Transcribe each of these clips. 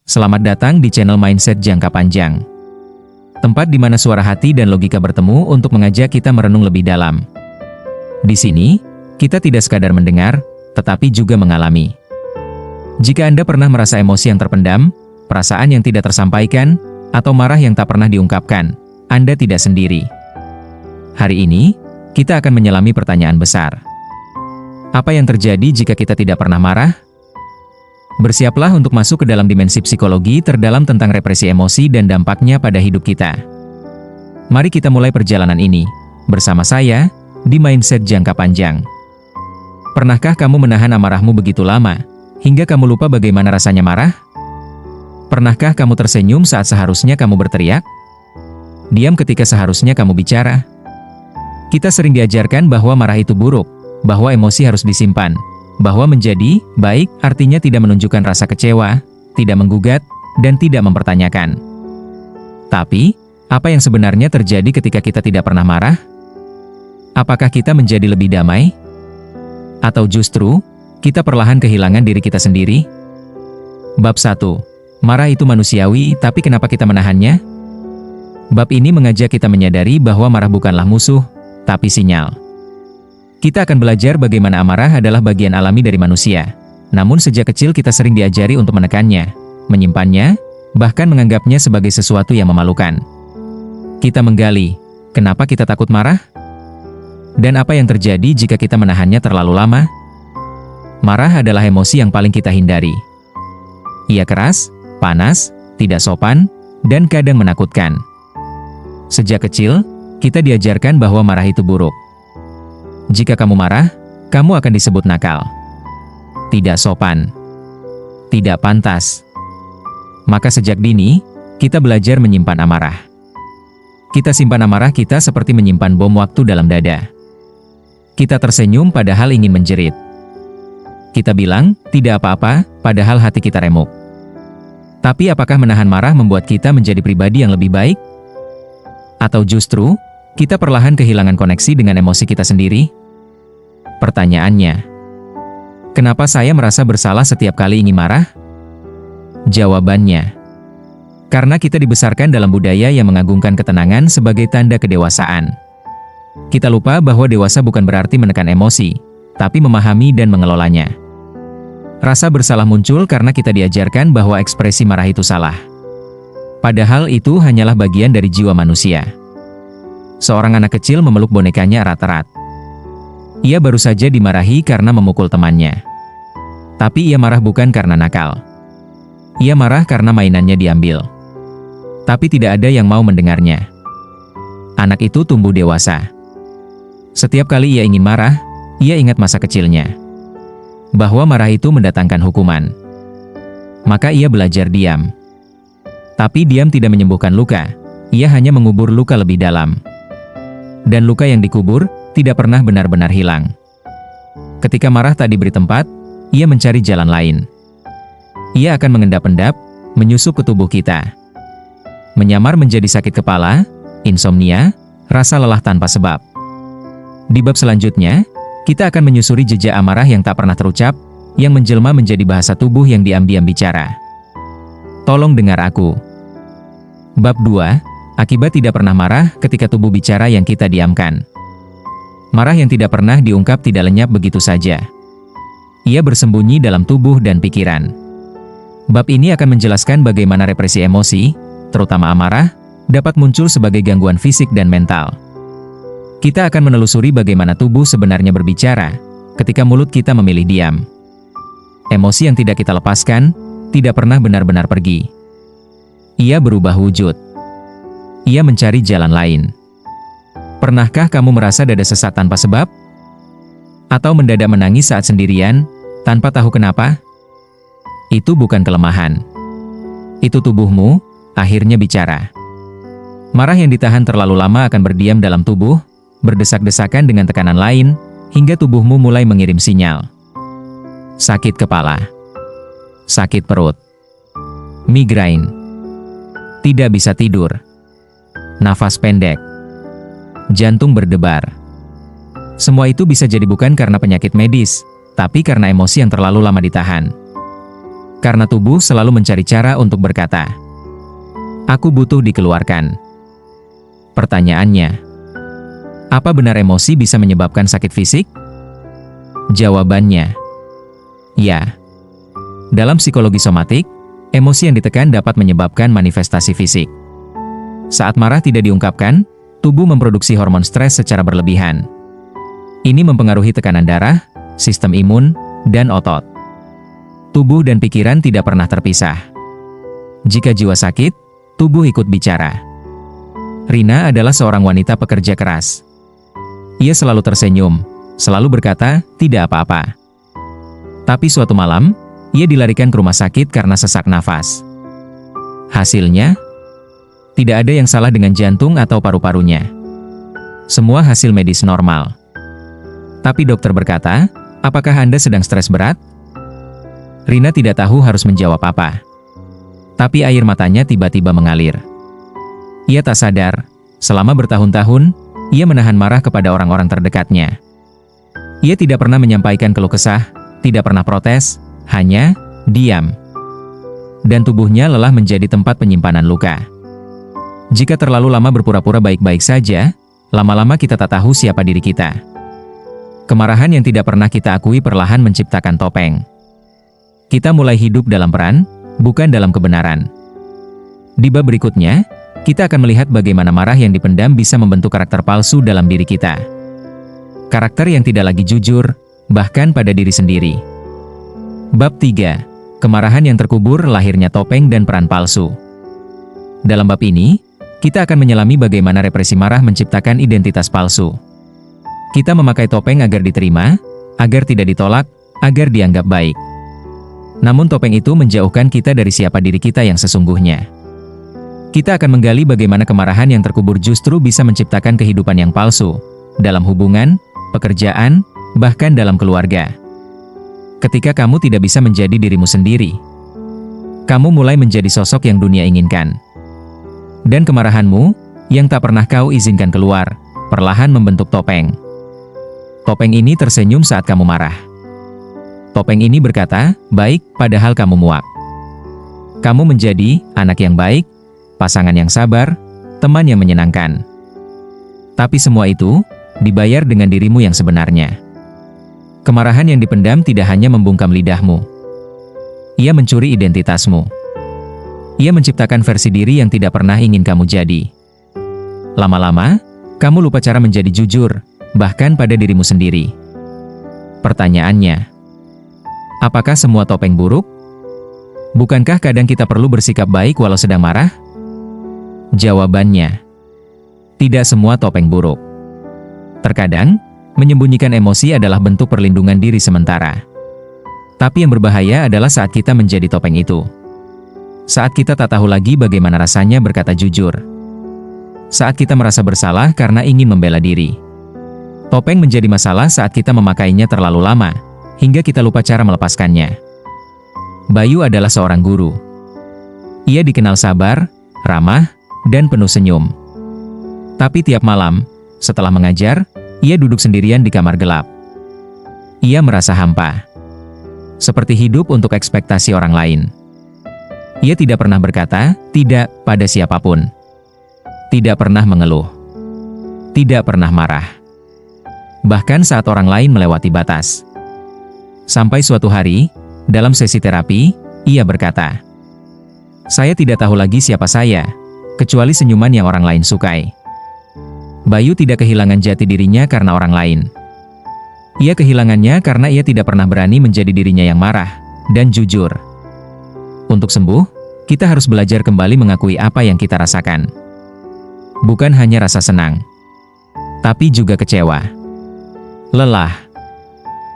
Selamat datang di channel Mindset Jangka Panjang. Tempat di mana suara hati dan logika bertemu untuk mengajak kita merenung lebih dalam. Di sini, kita tidak sekadar mendengar, tetapi juga mengalami. Jika Anda pernah merasa emosi yang terpendam, perasaan yang tidak tersampaikan, atau marah yang tak pernah diungkapkan, Anda tidak sendiri. Hari ini, kita akan menyelami pertanyaan besar. Apa yang terjadi jika kita tidak pernah marah? Bersiaplah untuk masuk ke dalam dimensi psikologi terdalam tentang represi emosi dan dampaknya pada hidup kita. Mari kita mulai perjalanan ini, bersama saya, di Mindset Jangka Panjang. Pernahkah kamu menahan amarahmu begitu lama, hingga kamu lupa bagaimana rasanya marah? Pernahkah kamu tersenyum saat seharusnya kamu berteriak? Diam ketika seharusnya kamu bicara? Kita sering diajarkan bahwa marah itu buruk, bahwa emosi harus disimpan, bahwa menjadi baik artinya tidak menunjukkan rasa kecewa, tidak menggugat, dan tidak mempertanyakan. Tapi, apa yang sebenarnya terjadi ketika kita tidak pernah marah? Apakah kita menjadi lebih damai? Atau justru, kita perlahan kehilangan diri kita sendiri? Bab 1. Marah itu manusiawi, tapi kenapa kita menahannya? Bab ini mengajak kita menyadari bahwa marah bukanlah musuh, tapi sinyal. Kita akan belajar bagaimana amarah adalah bagian alami dari manusia. Namun sejak kecil kita sering diajari untuk menekannya, menyimpannya, bahkan menganggapnya sebagai sesuatu yang memalukan. Kita menggali, kenapa kita takut marah? Dan apa yang terjadi jika kita menahannya terlalu lama? Marah adalah emosi yang paling kita hindari. Ia keras, panas, tidak sopan, dan kadang menakutkan. Sejak kecil, kita diajarkan bahwa marah itu buruk. Jika kamu marah, kamu akan disebut nakal, tidak sopan, tidak pantas. Maka sejak dini, kita belajar menyimpan amarah. Kita simpan amarah kita seperti menyimpan bom waktu dalam dada. Kita tersenyum padahal ingin menjerit. Kita bilang, tidak apa-apa, padahal hati kita remuk. Tapi apakah menahan marah membuat kita menjadi pribadi yang lebih baik? Atau justru, kita perlahan kehilangan koneksi dengan emosi kita sendiri? Pertanyaannya, kenapa saya merasa bersalah setiap kali ingin marah? Jawabannya, karena kita dibesarkan dalam budaya yang mengagungkan ketenangan sebagai tanda kedewasaan. Kita lupa bahwa dewasa bukan berarti menekan emosi, tapi memahami dan mengelolanya. Rasa bersalah muncul karena kita diajarkan bahwa ekspresi marah itu salah. Padahal itu hanyalah bagian dari jiwa manusia. Seorang anak kecil memeluk bonekanya erat-erat. Ia baru saja dimarahi karena memukul temannya. Tapi ia marah bukan karena nakal. Ia marah karena mainannya diambil. Tapi tidak ada yang mau mendengarnya. Anak itu tumbuh dewasa. Setiap kali ia ingin marah, ia ingat masa kecilnya. Bahwa marah itu mendatangkan hukuman. Maka ia belajar diam. Tapi diam tidak menyembuhkan luka. Ia hanya mengubur luka lebih dalam. Dan luka yang dikubur tidak pernah benar-benar hilang. Ketika marah tak diberi tempat, ia mencari jalan lain. Ia akan mengendap-endap, menyusup ke tubuh kita. Menyamar menjadi sakit kepala, insomnia, rasa lelah tanpa sebab. Di bab selanjutnya, kita akan menyusuri jejak amarah yang tak pernah terucap, yang menjelma menjadi bahasa tubuh yang diam-diam bicara. Tolong dengar aku. Bab 2, akibat tidak pernah marah ketika tubuh bicara yang kita diamkan. Marah yang tidak pernah diungkap tidak lenyap begitu saja. Ia bersembunyi dalam tubuh dan pikiran. Bab ini akan menjelaskan bagaimana represi emosi, terutama amarah, dapat muncul sebagai gangguan fisik dan mental. Kita akan menelusuri bagaimana tubuh sebenarnya berbicara, ketika mulut kita memilih diam. Emosi yang tidak kita lepaskan, tidak pernah benar-benar pergi. Ia berubah wujud. Ia mencari jalan lain. Pernahkah kamu merasa dada sesak tanpa sebab? Atau mendadak menangis saat sendirian, tanpa tahu kenapa? Itu bukan kelemahan. Itu tubuhmu, akhirnya bicara. Marah yang ditahan terlalu lama akan berdiam dalam tubuh, berdesak-desakan dengan tekanan lain, hingga tubuhmu mulai mengirim sinyal. Sakit kepala. Sakit perut. Migrain. Tidak bisa tidur. Nafas pendek. Jantung berdebar. Semua itu bisa jadi bukan karena penyakit medis, tapi karena emosi yang terlalu lama ditahan. karena tubuh selalu mencari cara untuk berkata, "Aku butuh dikeluarkan." Pertanyaannya, apa benar emosi bisa menyebabkan sakit fisik? Jawabannya, ya. Dalam psikologi somatik, emosi yang ditekan dapat menyebabkan manifestasi fisik. Saat marah tidak diungkapkan, tubuh memproduksi hormon stres secara berlebihan. Ini mempengaruhi tekanan darah, sistem imun, dan otot. Tubuh dan pikiran tidak pernah terpisah. Jika jiwa sakit, tubuh ikut bicara. Rina adalah seorang wanita pekerja keras. Ia selalu tersenyum, selalu berkata, "Tidak apa-apa." Tapi suatu malam, ia dilarikan ke rumah sakit karena sesak nafas. Hasilnya, tidak ada yang salah dengan jantung atau paru-parunya. Semua hasil medis normal. Tapi dokter berkata, "Apakah Anda sedang stres berat?" Rina tidak tahu harus menjawab apa. Tapi air matanya tiba-tiba mengalir. Ia tak sadar, selama bertahun-tahun, ia menahan marah kepada orang-orang terdekatnya. Ia tidak pernah menyampaikan keluh kesah, tidak pernah protes, hanya diam. Dan tubuhnya lelah menjadi tempat penyimpanan luka. Jika terlalu lama berpura-pura baik-baik saja, lama-lama kita tak tahu siapa diri kita. Kemarahan yang tidak pernah kita akui perlahan menciptakan topeng. Kita mulai hidup dalam peran, bukan dalam kebenaran. Di bab berikutnya, kita akan melihat bagaimana marah yang dipendam bisa membentuk karakter palsu dalam diri kita. Karakter yang tidak lagi jujur, bahkan pada diri sendiri. Bab 3. Kemarahan yang terkubur, lahirnya topeng dan peran palsu. Dalam bab ini, kita akan menyelami bagaimana represi marah menciptakan identitas palsu. Kita memakai topeng agar diterima, agar tidak ditolak, agar dianggap baik. Namun topeng itu menjauhkan kita dari siapa diri kita yang sesungguhnya. Kita akan menggali bagaimana kemarahan yang terkubur justru bisa menciptakan kehidupan yang palsu, dalam hubungan, pekerjaan, bahkan dalam keluarga. Ketika kamu tidak bisa menjadi dirimu sendiri, kamu mulai menjadi sosok yang dunia inginkan. Dan kemarahanmu, yang tak pernah kau izinkan keluar, perlahan membentuk topeng. Topeng ini tersenyum saat kamu marah. Topeng ini berkata, "Baik," padahal kamu muak. Kamu menjadi anak yang baik, pasangan yang sabar, teman yang menyenangkan. Tapi semua itu dibayar dengan dirimu yang sebenarnya. Kemarahan yang dipendam tidak hanya membungkam lidahmu. Ia mencuri identitasmu. Ia menciptakan versi diri yang tidak pernah ingin kamu jadi. Lama-lama, kamu lupa cara menjadi jujur, bahkan pada dirimu sendiri. Pertanyaannya, apakah semua topeng buruk? Bukankah kadang kita perlu bersikap baik walau sedang marah? Jawabannya, tidak semua topeng buruk. Terkadang, menyembunyikan emosi adalah bentuk perlindungan diri sementara. Tapi yang berbahaya adalah saat kita menjadi topeng itu. Saat kita tak tahu lagi bagaimana rasanya berkata jujur. Saat kita merasa bersalah karena ingin membela diri. Topeng menjadi masalah saat kita memakainya terlalu lama, hingga kita lupa cara melepaskannya. Bayu adalah seorang guru. Ia dikenal sabar, ramah, dan penuh senyum. Tapi tiap malam, setelah mengajar, ia duduk sendirian di kamar gelap. Ia merasa hampa. Seperti hidup untuk ekspektasi orang lain. Ia tidak pernah berkata tidak pada siapapun. Tidak pernah mengeluh. Tidak pernah marah. Bahkan saat orang lain melewati batas. Sampai suatu hari, dalam sesi terapi, ia berkata, "Saya tidak tahu lagi siapa saya, kecuali senyuman yang orang lain sukai." Bayu tidak kehilangan jati dirinya karena orang lain. Ia kehilangannya karena ia tidak pernah berani menjadi dirinya yang marah dan jujur. Untuk sembuh, kita harus belajar kembali mengakui apa yang kita rasakan. Bukan hanya rasa senang, tapi juga kecewa, lelah,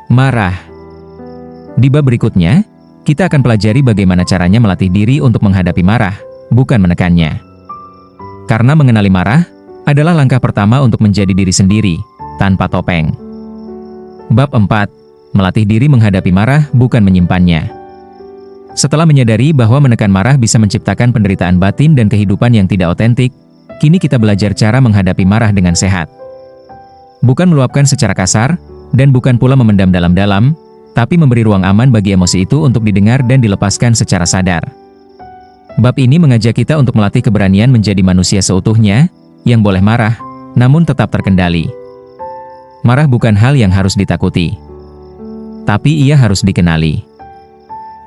marah. Di bab berikutnya, kita akan pelajari bagaimana caranya melatih diri untuk menghadapi marah, bukan menekannya. Karena mengenali marah adalah langkah pertama untuk menjadi diri sendiri, tanpa topeng. Bab 4. Melatih diri menghadapi marah, bukan menyimpannya. Setelah menyadari bahwa menekan marah bisa menciptakan penderitaan batin dan kehidupan yang tidak otentik, kini kita belajar cara menghadapi marah dengan sehat. Bukan meluapkan secara kasar, dan bukan pula memendam dalam-dalam, tapi memberi ruang aman bagi emosi itu untuk didengar dan dilepaskan secara sadar. Bab ini mengajak kita untuk melatih keberanian menjadi manusia seutuhnya, yang boleh marah, namun tetap terkendali. Marah bukan hal yang harus ditakuti, tapi ia harus dikenali.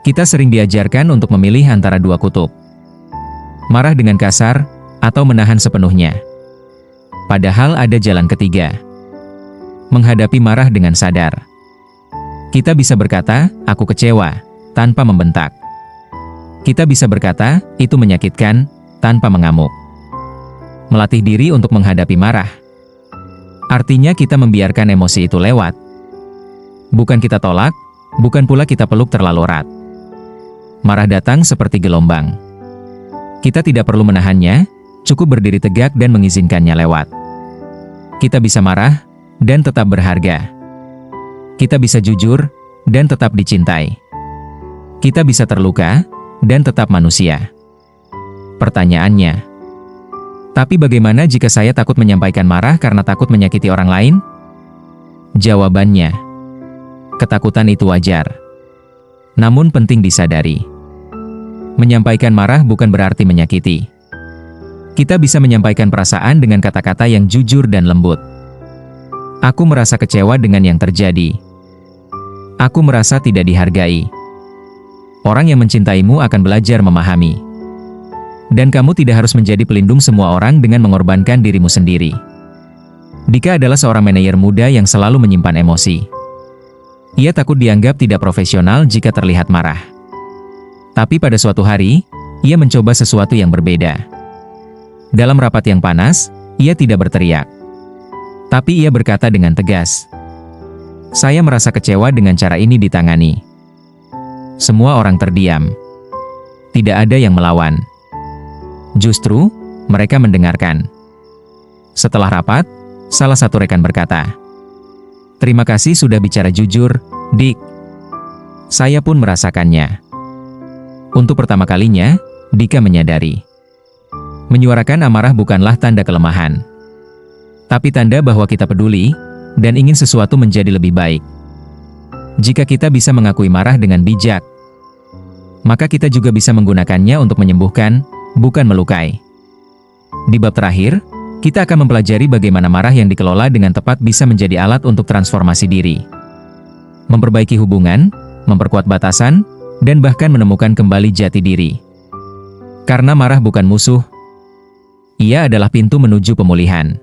Kita sering diajarkan untuk memilih antara dua kutub. Marah dengan kasar, atau menahan sepenuhnya. Padahal ada jalan ketiga. Menghadapi marah dengan sadar. Kita bisa berkata, "Aku kecewa," tanpa membentak. Kita bisa berkata, "Itu menyakitkan," tanpa mengamuk. Melatih diri untuk menghadapi marah. Artinya kita membiarkan emosi itu lewat. Bukan kita tolak, bukan pula kita peluk terlalu erat. Marah datang seperti gelombang. Kita tidak perlu menahannya, cukup berdiri tegak dan mengizinkannya lewat. Kita bisa marah, dan tetap berharga. Kita bisa jujur, dan tetap dicintai. Kita bisa terluka, dan tetap manusia. Pertanyaannya, tapi bagaimana jika saya takut menyampaikan marah karena takut menyakiti orang lain? Jawabannya, ketakutan itu wajar. Namun penting disadari. Menyampaikan marah bukan berarti menyakiti. Kita bisa menyampaikan perasaan dengan kata-kata yang jujur dan lembut. Aku merasa kecewa dengan yang terjadi. Aku merasa tidak dihargai. Orang yang mencintaimu akan belajar memahami. Dan kamu tidak harus menjadi pelindung semua orang dengan mengorbankan dirimu sendiri. Dika adalah seorang manajer muda yang selalu menyimpan emosi. Ia takut dianggap tidak profesional jika terlihat marah. Tapi pada suatu hari, ia mencoba sesuatu yang berbeda. Dalam rapat yang panas, ia tidak berteriak. Tapi ia berkata dengan tegas, "Saya merasa kecewa dengan cara ini ditangani." Semua orang terdiam. Tidak ada yang melawan. Justru, mereka mendengarkan. Setelah rapat, salah satu rekan berkata, "Terima kasih sudah bicara jujur, Dick. Saya pun merasakannya." Untuk pertama kalinya, Dika menyadari. Menyuarakan amarah bukanlah tanda kelemahan. Tapi tanda bahwa kita peduli, dan ingin sesuatu menjadi lebih baik. Jika kita bisa mengakui marah dengan bijak, maka kita juga bisa menggunakannya untuk menyembuhkan, bukan melukai. Di bab terakhir, kita akan mempelajari bagaimana marah yang dikelola dengan tepat bisa menjadi alat untuk transformasi diri. Memperbaiki hubungan, memperkuat batasan, dan bahkan menemukan kembali jati diri. Karena marah bukan musuh, ia adalah pintu menuju pemulihan.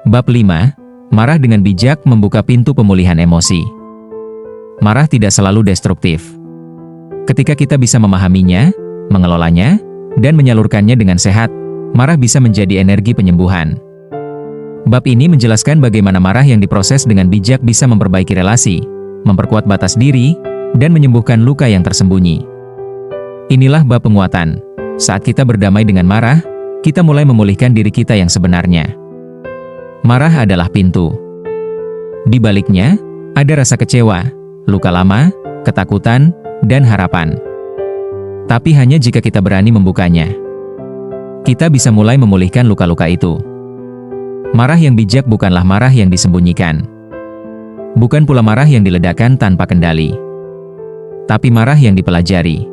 Bab 5, marah dengan bijak membuka pintu pemulihan emosi. Marah tidak selalu destruktif. Ketika kita bisa memahaminya, mengelolanya, dan menyalurkannya dengan sehat, marah bisa menjadi energi penyembuhan. Bab ini menjelaskan bagaimana marah yang diproses dengan bijak bisa memperbaiki relasi, memperkuat batas diri, dan menyembuhkan luka yang tersembunyi. Inilah bab penguatan. Saat kita berdamai dengan marah, kita mulai memulihkan diri kita yang sebenarnya. Marah adalah pintu. Di baliknya, ada rasa kecewa, luka lama, ketakutan, dan harapan. Tapi hanya jika kita berani membukanya, kita bisa mulai memulihkan luka-luka itu. Marah yang bijak bukanlah marah yang disembunyikan. Bukan pula marah yang diledakkan tanpa kendali. Tapi marah yang dipelajari,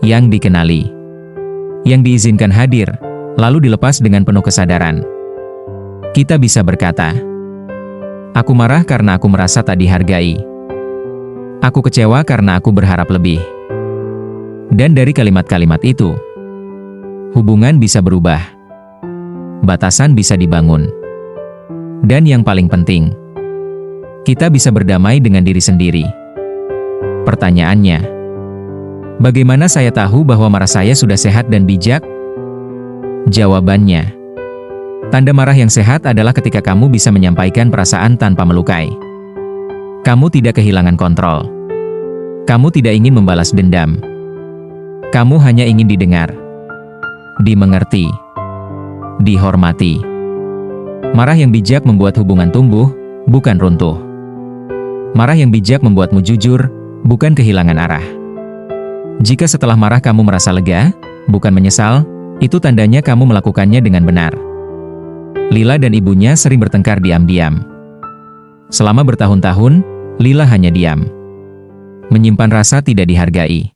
yang dikenali, yang diizinkan hadir, lalu dilepas dengan penuh kesadaran. Kita bisa berkata, "Aku marah karena aku merasa tak dihargai. Aku kecewa karena aku berharap lebih." Dan dari kalimat-kalimat itu, hubungan bisa berubah. Batasan bisa dibangun. Dan yang paling penting, kita bisa berdamai dengan diri sendiri. Pertanyaannya, bagaimana saya tahu bahwa marah saya sudah sehat dan bijak? Jawabannya, tanda marah yang sehat adalah ketika kamu bisa menyampaikan perasaan tanpa melukai. Kamu tidak kehilangan kontrol. Kamu tidak ingin membalas dendam. Kamu hanya ingin didengar, dimengerti, dihormati. Marah yang bijak membuat hubungan tumbuh, bukan runtuh. Marah yang bijak membuatmu jujur, bukan kehilangan arah. Jika setelah marah kamu merasa lega, bukan menyesal, itu tandanya kamu melakukannya dengan benar. Lila dan ibunya sering bertengkar diam-diam. Selama bertahun-tahun, Lila hanya diam. Menyimpan rasa tidak dihargai.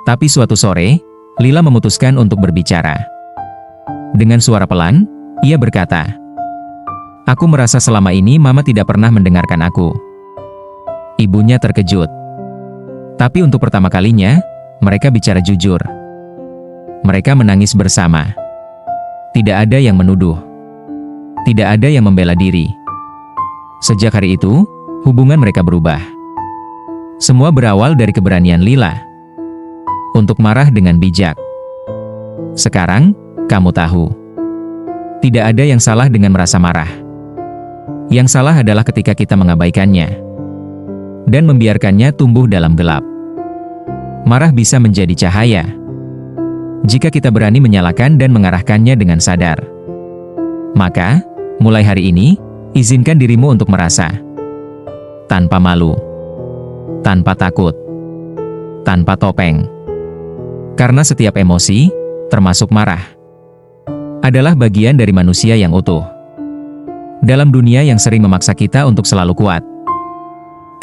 Tapi suatu sore, Lila memutuskan untuk berbicara. Dengan suara pelan, ia berkata, "Aku merasa selama ini Mama tidak pernah mendengarkan aku." Ibunya terkejut. Tapi untuk pertama kalinya, mereka bicara jujur. Mereka menangis bersama. Tidak ada yang menuduh. Tidak ada yang membela diri. Sejak hari itu, hubungan mereka berubah. Semua berawal dari keberanian Lila untuk marah dengan bijak. Sekarang, kamu tahu. Tidak ada yang salah dengan merasa marah. Yang salah adalah ketika kita mengabaikannya dan membiarkannya tumbuh dalam gelap. Marah bisa menjadi cahaya jika kita berani menyalakan dan mengarahkannya dengan sadar. Maka, mulai hari ini, izinkan dirimu untuk merasa tanpa malu, tanpa takut, tanpa topeng. Karena setiap emosi, termasuk marah, adalah bagian dari manusia yang utuh. Dalam dunia yang sering memaksa kita untuk selalu kuat,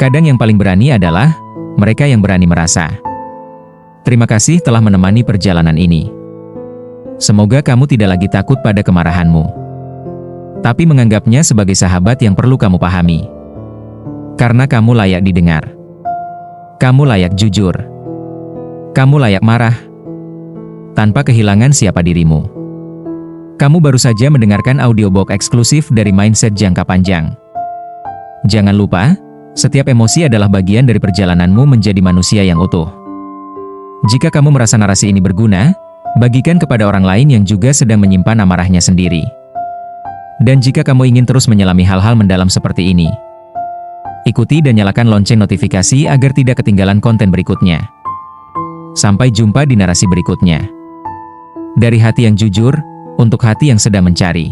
kadang yang paling berani adalah mereka yang berani merasa. Terima kasih telah menemani perjalanan ini. Semoga kamu tidak lagi takut pada kemarahanmu, tapi menganggapnya sebagai sahabat yang perlu kamu pahami. Karena kamu layak didengar. Kamu layak jujur. Kamu layak marah tanpa kehilangan siapa dirimu. Kamu baru saja mendengarkan audiobook eksklusif dari Mindset Jangka Panjang. Jangan lupa, setiap emosi adalah bagian dari perjalananmu menjadi manusia yang utuh. Jika kamu merasa narasi ini berguna, bagikan kepada orang lain yang juga sedang menyimpan amarahnya sendiri. Dan jika kamu ingin terus menyelami hal-hal mendalam seperti ini, ikuti dan nyalakan lonceng notifikasi agar tidak ketinggalan konten berikutnya. Sampai jumpa di narasi berikutnya. Dari hati yang jujur, untuk hati yang sedang mencari.